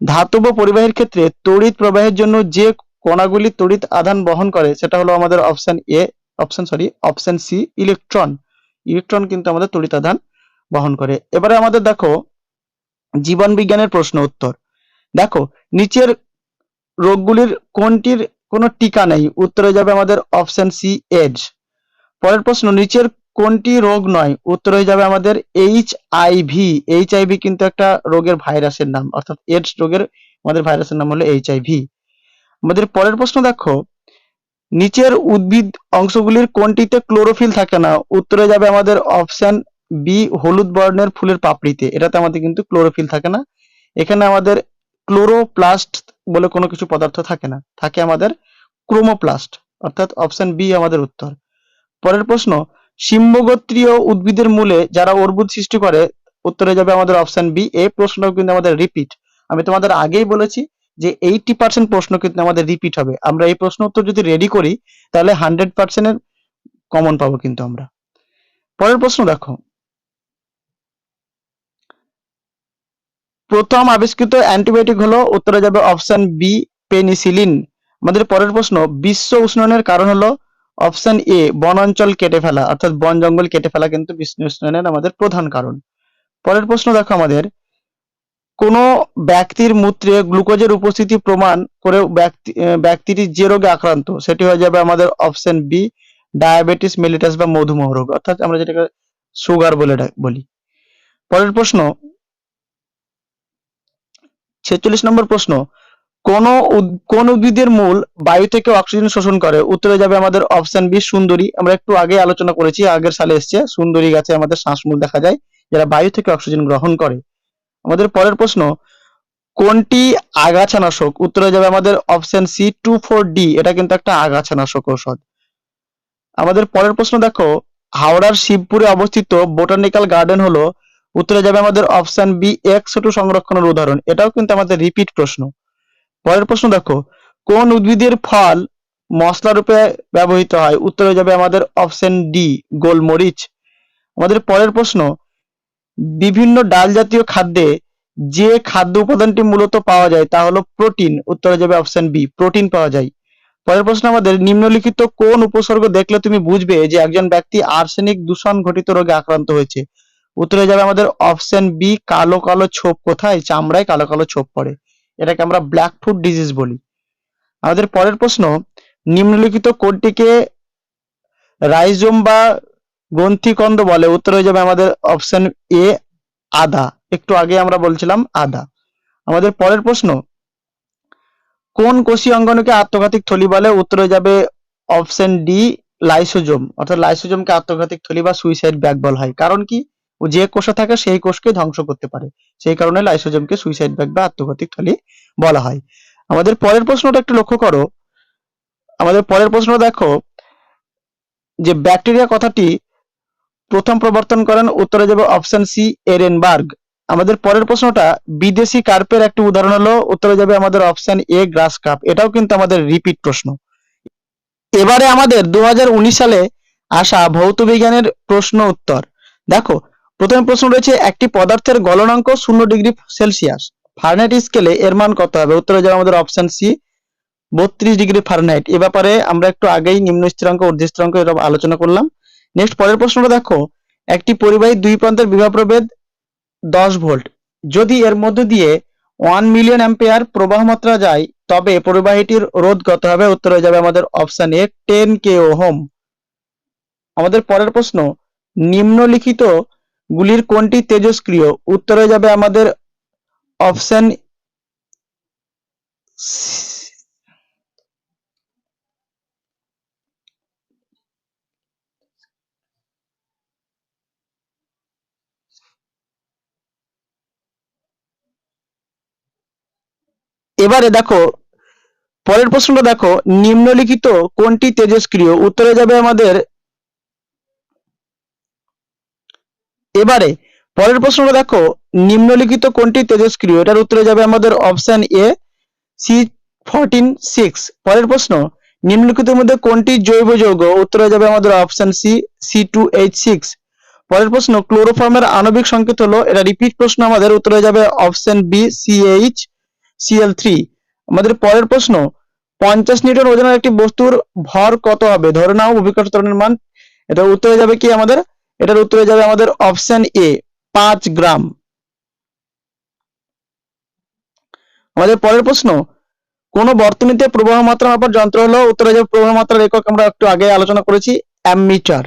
ধাতব পরিবাহীর ক্ষেত্রে তড়িৎ প্রবাহের জন্য যে কণাগুলি তড়িৎ আধান বহন করে সেটা হলো আমাদের অপশন সি ইলেকট্রন। ইলেকট্রন কিন্তু আমাদের তড়িৎ আধান বহন করে। এবারে আমাদের দেখো জীবন বিজ্ঞানের প্রশ্ন উত্তর। দেখো, নিচের রোগগুলির কোনটির কোনো টিকা নেই? উত্তর হয়ে যাবে আমাদের অপশন সি এইডস। পরের প্রশ্ন, নিচের কোনটি রোগ নয়? উত্তর হয়ে যাবে আমাদের HIV। HIV কিন্তু একটা রোগের ভাইরাসের নাম, অর্থাৎ এইডস রোগের আমাদের ভাইরাসের নাম হলো HIV। আমাদের পরের প্রশ্ন দেখো, নিচের উদ্ভিদ অংশগুলির কোনটিতে ক্লোরোফিল থাকে না? উত্তরে যাবে আমাদের অপশন বি হলুদ বর্ণের ফুলের পাপড়িতে, এটাতে আমাদের কিন্তু ক্লোরোফিল থাকে না। এখানে আমাদের ক্লোরোপ্লাস্ট বলে কোনো কিছু পদার্থ থাকে না, থাকে আমাদের ক্রোমোপ্লাস্ট, অর্থাৎ অপশন বি আমাদের উত্তর। পরের প্রশ্ন, শিম্বগোত্রীয় উদ্ভিদের মূলে যারা অর্বুদ সৃষ্টি করে, উত্তরে যাবে আমাদের অপশন বি। এই প্রশ্নটাও কিন্তু আমাদের রিপিট, আমি তোমাদের আগেই বলেছি যে 80% প্রশ্ন কিন্তু আমাদের রিপিট হবে। আমরা এই প্রশ্ন উত্তর যদি রেডি করি তাহলে 100% এর কমন পাবো কিন্তু আমরা। পরের প্রশ্ন দেখো, প্রথম আবিষ্কৃত অ্যান্টিবায়োটিক হলো, উত্তরে যাবে অপশন বি পেনিসিলিন। আমাদের পরের প্রশ্ন, বিশ্ব উষ্ণায়নের কারণ হলো, অপশন এ বন অঞ্চল কেটে ফেলা, অর্থাৎ বন জঙ্গল কেটে ফেলা কিন্তু বিশ্ব উষ্ণায়নের আমাদের প্রধান কারণ। পরের প্রশ্ন দেখো, আমাদের কোন ব্যক্তির মূত্রে গ্লুকোজের উপস্থিতি প্রমাণ করে ব্যক্তিটি যে রোগে আক্রান্ত সেটি হয়ে যাবে আমাদের অপশন বি ডায়াবেটিস মেলিটাস বা মধুমেহ রোগ, অর্থাৎ আমরা যেটাকে সুগার বলি। পরের প্রশ্ন 46 নম্বর প্রশ্ন, কোন উদ্ভিদের মূল বায়ু থেকে অক্সিজেন শোষণ করে? উত্তরে যাবে আমাদের অপশন বি সুন্দরী। আমরা একটু আগে আলোচনা করেছি, আগের সালে এসছে, সুন্দরী গাছে আমাদের শ্বাসমূল দেখা যায় যারা বায়ু থেকে অক্সিজেন গ্রহণ করে। আমাদের পরের প্রশ্ন, কোনটি আগাছানাশক? উত্তরে যাবে আমাদের অপশন সি 2,4-D, এটা কিন্তু একটা আগাছানাশক ঔষধ। আমাদের পরের প্রশ্ন দেখো, হাওড়ার শিবপুরে অবস্থিত বোটানিক্যাল গার্ডেন হলো, উত্তরে যাবে আমাদের অপশন বি এক্স2 সংরক্ষণের উদাহরণ। এটাও কিন্তু আমাদের রিপিট প্রশ্ন। পরের প্রশ্ন দেখো, কোন উদ্ভিদের ফল মশলা রূপে ব্যবহৃত হয়? উত্তরে যাবে আমাদের অপশন ডি গোলমরিচ। আমাদের পরের প্রশ্ন, বিভিন্ন ডাল জাতীয় খাদ্যে যে খাদ্য উপাদানটি মূলত পাওয়া যায় তা হলো প্রোটিন। উত্তরে যাবে অপশন বি প্রোটিন পাওয়া যায়। পরের প্রশ্ন আমাদের, নিম্নলিখিত কোন উপসর্গ দেখলে তুমি বুঝবে যে একজন ব্যক্তি আর্সেনিক দূষণ ঘটিত রোগে আক্রান্ত হয়েছে? উত্তরে যাবে আমাদের অপশন বি কালো কালো ছোপ। কোথায়? চামড়ায় কালো কালো ছোপ পড়ে, এটাকে আমরা ব্ল্যাক ফুট ডিজিজ বলি। আমাদের পরের প্রশ্ন, নিম্নলিখিত কোনটিকে রাইজোম বা গ্রন্থিকন্দ বলে? উত্তর হয়ে যাবে আমাদের অপশন এ আদা। একটু আগে আমরা বলছিলাম আদা। আমাদের পরের প্রশ্ন, কোন কোষীয় অঙ্গাণুকে আত্মঘাতিক থলি বলে? উত্তর হয়ে যাবে অপশন ডি লাইসোজোম। অর্থাৎ লাইসোজোমকে আত্মঘাতিক থলি বা সুইসাইড ব্যাগ বলা হয়। কারণ কি? ও যে কোষে থাকে সেই কোষকে ধ্বংস করতে পারে, সেই কারণে লাইসোজোমকে সুইসাইড ব্যাগ বা আত্মঘাতিক থলি বলা হয়। আমাদের পরের প্রশ্নটা একটু লক্ষ্য করো। আমাদের পরের প্রশ্ন দেখো, যে ব্যাকটেরিয়া কথাটি প্রথম প্রবর্তন করেন? উত্তরে যাবে অপশন সি এরেনবার্গ। আমাদের পরের প্রশ্নটা, বিদেশি কার্পের একটি উদাহরণ হলো? উত্তরে যাবে আমাদের অপশন এ গ্রাস কার্প। এটাও কিন্তু আমাদের রিপিট প্রশ্ন। এবারে আমাদের 2019 সালে আসা ভৌত বিজ্ঞানের প্রশ্ন উত্তর। দেখো, প্রথম প্রশ্ন রয়েছে, একটি পদার্থের গলনাঙ্ক 0°C ফারেনহাইট স্কেলে এর মান কত হবে? উত্তরে যাবে আমাদের অপশন সি 32° ফারেনহাইট। এ ব্যাপারে আমরা একটু আগেই নিম্ন স্থিরাঙ্ক ঊর্ধ্ব স্থিরাঙ্ক এরকম আলোচনা করলাম। নেক্সট পরের প্রশ্নটা দেখো, একটি পরিবাহী দুই প্রান্তের বিভব প্রভেদ 10 ভোল্ট, যদি এর মধ্য দিয়ে 1 মিলিয়ন অ্যাম্পিয়ার প্রবাহ মাত্রা যায় তবে পরিবাহীটির রোধ কত হবে? উত্তর হয়ে যাবে আমাদের অপশন এ 10 ওহম। আমাদের পরের প্রশ্ন, নিম্নলিখিত গুলির কোনটি তেজস্ক্রিয়? উত্তর হয়ে যাবে আমাদের অপশন এবারে দেখো, পরের প্রশ্নটা দেখো, নিম্নলিখিত কোনটি তেজস্ক্রিয়? উত্তরে যাবে আমাদের এবারে পরের প্রশ্নটা দেখো, নিম্নলিখিত কোনটি তেজস্ক্রিয়? এটার উত্তরে যাবে আমাদের অপশন এ C14 6। পরের প্রশ্ন, নিম্নলিখিতের মধ্যে কোনটি জৈব যৌগ? উত্তরে যাবে আমাদের অপশন সি C2H6। পরের প্রশ্ন, ক্লোরোফর্মের আণবিক সংকেত হলো? এটা রিপিট প্রশ্ন আমাদের, উত্তরে যাবে অপশন বি CHCl3। আমাদের পরের প্রশ্ন, 50 নিউটন ওজনের একটি বস্তুর ভর কত হবে? ধরে নাও অভিকর্ষ ত্বরণের মান। এটা উত্তরে যাবে কি আমাদের? এটার উত্তরে যাবে আমাদের অপশন এ 5 গ্রাম। আমাদের পরের প্রশ্ন, কোন বর্তনীতে প্রবাহ মাত্রা মাপার যন্ত্র হলো? উত্তরে যাবে প্রবাহ মাত্রার একক আমরা একটু আগে আলোচনা করেছি অ্যামমিটার।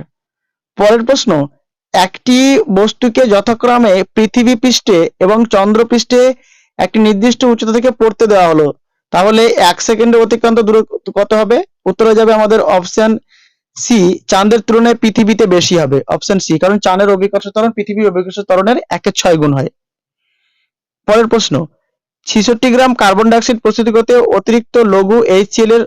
পরের প্রশ্ন, একটি বস্তুকে যথাক্রমে পৃথিবী পৃষ্ঠে এবং চন্দ্র পৃষ্ঠে একটি নির্দিষ্ট উচ্চতা থেকে পড়তে দেওয়া হলো, তাহলে 1 সেকেন্ডে অতিক্রান্ত দূরত্ব কত হবে? উত্তরে যাবে আমাদের অপশন সি চাঁদের তুলনায় পৃথিবীতে বেশি হবে। অপশন সি, কারণ চাঁদের অভিকর্ষ ত্বরণ পৃথিবীর অভিকর্ষ ত্বরণের 1/6 গুণ হয়। পরের প্রশ্ন, 66 গ্রাম কার্বন ডাইঅক্সাইড প্রস্তুতি করতে অতিরিক্ত লঘু HCl এর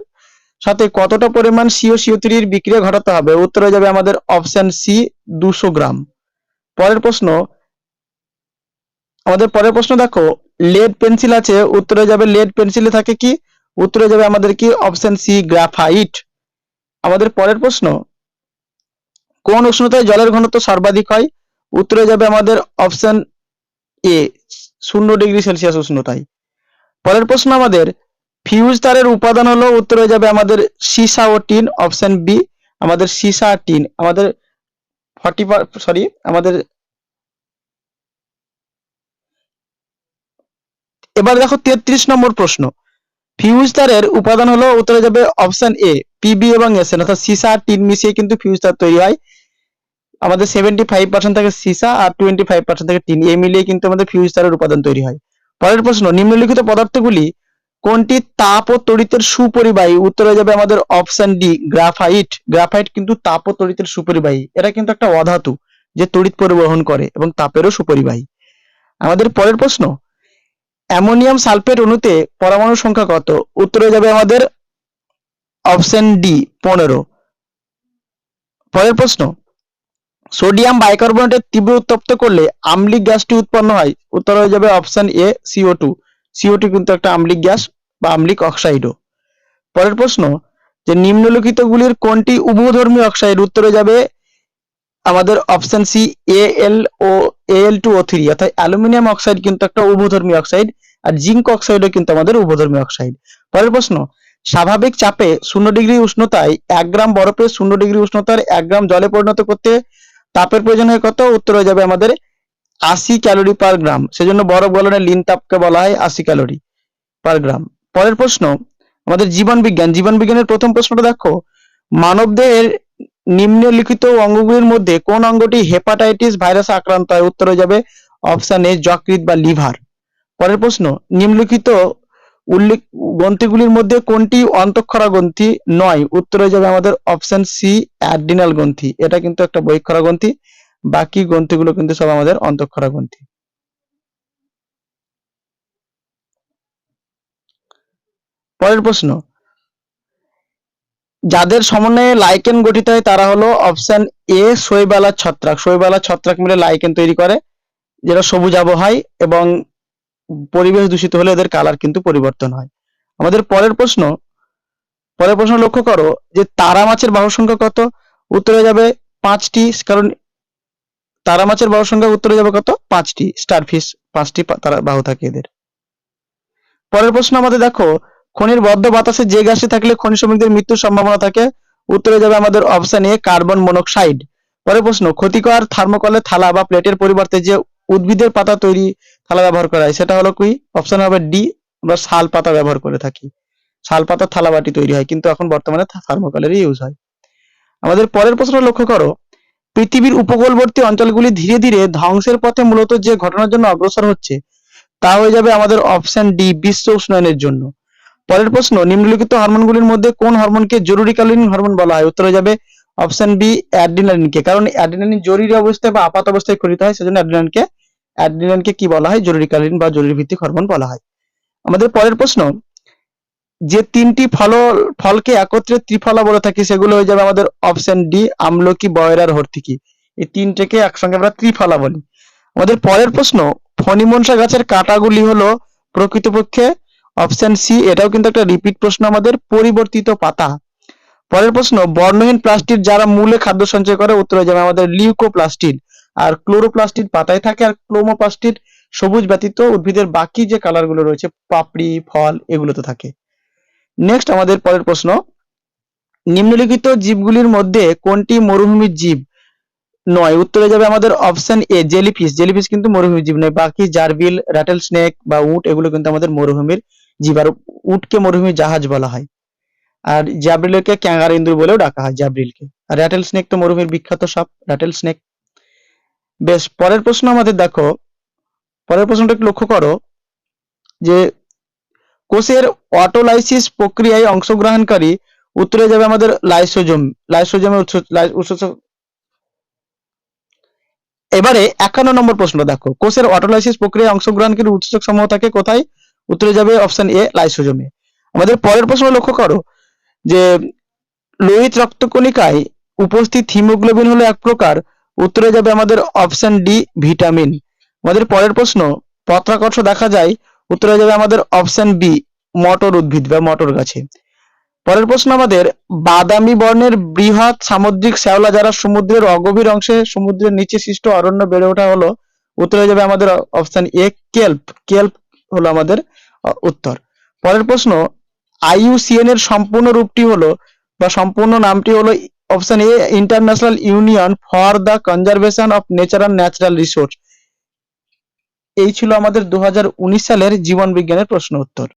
সাথে কতটা পরিমাণ CO3 এর বিক্রিয়া ঘটাতে হবে? উত্তরে যাবে আমাদের অপশন সি 200 গ্রাম। পরের প্রশ্ন, আমাদের পরের প্রশ্ন দেখো, লেড পেন্সিল আছে, উত্তরে যাবে লেড পেন্সিলে থাকে কি? উত্তরে যাবে আমাদের কি অপশন সি গ্রাফাইট। আমাদের পরের প্রশ্ন, কোন উষ্ণতায় জলের ঘনত্ব সর্বাধিক হয়? উত্তরে যাবে আমাদের অপশন এ 0°C উষ্ণতায়। পরের প্রশ্ন আমাদের, ফিউজ তারের উপাদান হলো? উত্তরে যাবে আমাদের সীসা ও টিন। অপশন বি আমাদের সীসা আর টিন। আমাদের আমাদের এবার দেখো 33 নম্বর প্রশ্ন, ফিউজ তারের উপাদান হলো? উত্তরে যাবে অপশন এ পিবি এবং এসএন, অর্থাৎ সীসা আর টিন মিশিয়ে কিন্তু ফিউজ তার তৈরি হয়। আমাদের 75% থেকে সীসা আর 25% থেকে টিন, এই মিলিয়ে কিন্তু আমাদের ফিউজ তারের উপাদান তৈরি হয়। পরের প্রশ্ন, নিম্নলিখিত পদার্থগুলি কোনটি তাপ ও তড়িতের সুপরিবাহী? উত্তরে যাবে আমাদের অপশন ডি গ্রাফাইট। গ্রাফাইট কিন্তু তাপ ও তড়িতের সুপরিবাহী। এটা কিন্তু একটা অধাতু যে তড়িৎ পরিবহন করে এবং তাপেরও সুপরিবাহী। আমাদের পরের প্রশ্ন, অ্যামোনিয়াম সালফেট অণুতে পরমাণুর সংখ্যা কত? উত্তরে যাবে আমাদের অপশন ডি 15। পরের প্রশ্ন, সোডিয়াম বাইকার্বনেটের তীব্র উত্তপ্ত করলে আম্লিক গ্যাসটি উৎপন্ন হয়। উত্তর হয়ে যাবে অপশন এ CO2। CO2 কিন্তু একটা আম্লিক গ্যাস বা আম্লিক অক্সাইডও। পরের প্রশ্ন, যে নিম্নলিখিতগুলির কোনটি উভধর্মী অক্সাইড। উত্তরে যাবে আমাদের অপশন সি Al2O3, অর্থাৎ অ্যালুমিনিয়াম অক্সাইড কিন্তু একটা উভধর্মী অক্সাইড, আর জিঙ্ক অক্সাইডও কিন্তু আমাদের উভধর্মী অক্সাইড। পরের প্রশ্ন, স্বাভাবিক চাপে 0 ডিগ্রি উষ্ণতায় 1 গ্রাম বরফে 0 ডিগ্রি উষ্ণতার 1 গ্রাম জলে পরিণত করতে তাপের প্রয়োজন হয় কত। উত্তর হয়ে যাবে আমাদের 80 ক্যালোরি পার গ্রাম। সেজন্য বরফ গলনের লীন তাপকে বলা হয় 80 ক্যালোরি পার গ্রাম। পরের প্রশ্ন, আমাদের জীবন বিজ্ঞান। জীবন বিজ্ঞানের প্রথম প্রশ্নটা দেখো, মানবদেহের নিম্নলিখিত অঙ্গগুলির মধ্যে কোন অঙ্গটি হেপাটাইটিস ভাইরাসে আক্রান্ত হয়। উত্তর হয়ে যাবে অপশন এ যকৃৎ বা লিভার। পরের প্রশ্ন, নিম্নলিখিত উল্লেখ গ্রন্থিগুলির মধ্যে কোনটি অন্তঃক্ষরা গ্রন্থি নয়। উত্তর হয়ে যাবে আমাদের অপশন সি অ্যাড্রিনাল গ্রন্থি। এটা কিন্তু একটা বহিঃক্ষরা গ্রন্থি, বাকি গ্রন্থিগুলো কিন্তু সব আমাদের অন্তঃক্ষরা গ্রন্থি। পরের প্রশ্ন, যাদের সমন্বয়ে লাইকেন গঠিত হয় তারা হলো অপশন এ শৈবালার ছত্রাক। শৈবালার ছত্রাক মিলে লাইকেন তৈরি করে, যেটা সবুজ আবহ হয় এবং পরিবেশ দূষিত হলে এদের কালার কিন্তু পরিবর্তন হয়। আমাদের পরের প্রশ্ন লক্ষ্য করো, যে তারা মাছের বাহু সংখ্যা কত। উত্তরে যাবে 5টি, কারণ তারা মাছের বাহু সংখ্যা উত্তরে যাবে কত 5টি। স্টারফিশ 5টি তারা বাহু থাকে এদের। পরের প্রশ্ন আমাদের দেখো, খনির বদ্ধ বাতাসে যে গ্যাসে থাকলে খনি শ্রমিকদের মৃত্যুর সম্ভাবনা থাকে। উত্তরে যাবে আমাদের অপশন এ কার্বন মনোক্সাইড। পরের প্রশ্ন, ক্ষতিকর থার্মোকলের থালা বা প্লেটের পরিবর্তে যে উদ্ভিদের পাতা তৈরি থালা ব্যবহার করা হয় সেটা হলো কি। অপশন হবে ডি, আমরা শাল পাতা ব্যবহার করে থাকি। শাল পাতার থালা বাটি তৈরি হয়, কিন্তু এখন বর্তমানে থার্মোকলেরই ইউজ হয়। আমাদের পরের প্রশ্ন লক্ষ্য করো, পৃথিবীর উপকূলবর্তী অঞ্চলগুলি ধীরে ধীরে ধ্বংসের পথে মূলত যে ঘটনার জন্য অগ্রসর হচ্ছে তা হয়ে যাবে আমাদের অপশন ডি বিশ্ব উষ্ণায়নের জন্য। পরের প্রশ্ন, নিম্নলিখিত হরমোনগুলির মধ্যে কোন হরমোনকে জরুরিকালীন হরমোন বলা হয়। উত্তরে যাবে অপশন বি অ্যাড্রিনালিনকে, কারণ অ্যাড্রিনালিন জরুরি অবস্থায় বা আপাত অবস্থায় ক্ষরিত হয়, সেজন্য অ্যাড্রিনালিনকে কি বলা হয়, জরুরিকালীন বা জরুরি ভিত্তিক হরমোন বলা হয়। আমাদের পরের প্রশ্ন, যে 3টি ফলকে একত্রে ত্রিফলা বলে থাকি সেগুলো হয়ে যাবে আমাদের অপশন ডি আমলকি, বয়রার, হর্তিকি। এই তিনটেকে একসঙ্গে আমরা ত্রিফলা বলি। আমাদের পরের প্রশ্ন, ফণিমনসা গাছের কাঁটাগুলি হলো প্রকৃতপক্ষে অপশন সি, এটাও কিন্তু একটা রিপিট প্রশ্ন আমাদের, পরিবর্তিত পাতা। পরের প্রশ্ন, বর্ণহীন প্লাস্টিড যারা মূলে খাদ্য সঞ্চয় করে। উত্তর হয়ে যাবে আমাদের লিউকোপ্লাস্টিড। আর ক্লোরোপ্লাস্টিড পাতায় থাকে, আর ক্লোমোপ্লাস্টিড সবুজ ব্যতীত উদ্ভিদের বাকি যে কালার গুলো রয়েছে পাপড়ি, ফল, এগুলোতে থাকে। নেক্সট আমাদের পরের প্রশ্ন, নিম্নলিখিত জীবগুলির মধ্যে কোনটি মরুভূমির জীব নয়। উত্তরে যাবে আমাদের অপশন এ জেলিফিশ। জেলিফিশ কিন্তু মরুভূমির জীব নয়, বাকি জারবিল, রাটেল স্নেক বা উট এগুলো কিন্তু আমাদের মরুভূমির জীব। আর উটকে মরুভূমির জাহাজ বলা হয়, আর জাবরিলকে ক্যাঙ্গার ইন্দুর বলেও ডাকা হয় জাবরিলকে। আর রাটেল স্নেক তো মরুভূমির বিখ্যাত সাপ, রাটেল স্নেক। বেশ, পরের প্রশ্ন আমাদের দেখো, পরের প্রশ্নটা একটু লক্ষ্য করো, যে কোষের অটোলাইসিস প্রক্রিয়ায় অংশগ্রহণকারী। উত্তরে যাবে আমাদের লাইসোজোম। লাইসোজোমের উৎস। এবারে 51 নম্বর প্রশ্ন দেখো, কোষের অটোলাইসিস প্রক্রিয়ায় অংশগ্রহণকারী উৎসেচক সমূহ থাকে কোথায়। উত্তরে যাবে অপশন এ লাইসোজোমে। আমাদের পরের প্রশ্ন লক্ষ্য করো, যে লোহিত রক্তকণিকায় উপস্থিত হিমোগ্লোবিন হলো এক প্রকার। উত্তরে যাবে আমাদের অপশন ডি ভিটামিন। আমাদের পরের প্রশ্ন, পত্রাকর্ষ দেখা যায়। উত্তরে যাবে আমাদের অপশন বি মটর উদ্ভিদ বা মটর গাছে। পরের প্রশ্ন আমাদের, বাদামি বর্ণের বৃহৎ সামুদ্রিক শ্যাওলা যারা সমুদ্রের অগভীর অংশে সমুদ্রের নিচে সৃষ্ট অরণ্য বেড়ে ওঠা হলো। উত্তর হয়ে যাবে আমাদের অপশন এ কেল্প। কেল্প হলো আমাদের উত্তর। পরের প্রশ্ন, IUCN এর সম্পূর্ণ রূপটি হলো বা সম্পূর্ণ নামটি হলো option A international union for the conservation of nature and natural resource. এই ছিল আমাদের 2019 সালের জীবন বিজ্ঞানের প্রশ্ন উত্তর।